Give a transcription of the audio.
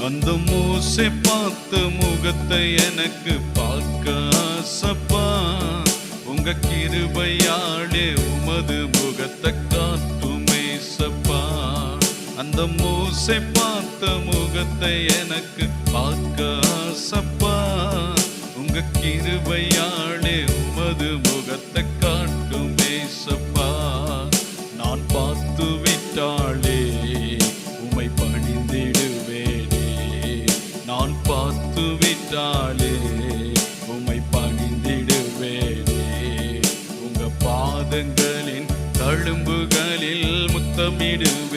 அந்த மோசே பார்த்த முகத்தை எனக்கு பார்க்க ஆசப்பா. உங்க கிருபையாலே உமது முகத்தை காட்டுமே சப்பா. அந்த மோசே பார்த்த முகத்தை எனக்கு பார்க்க ஆசப்பா. உங்க கிருபையாலே உமது முகத்தை காட்டுமே சப்பா. நான் பார்த்து விட்டாளே உமை பணிந்திடுவேனே. நான் பார்த்து விட்டாலே உமை பணிந்திடுவேனே. உங்க பாதங்களின் தழும்புகளில் முத்தமிடுவேன்.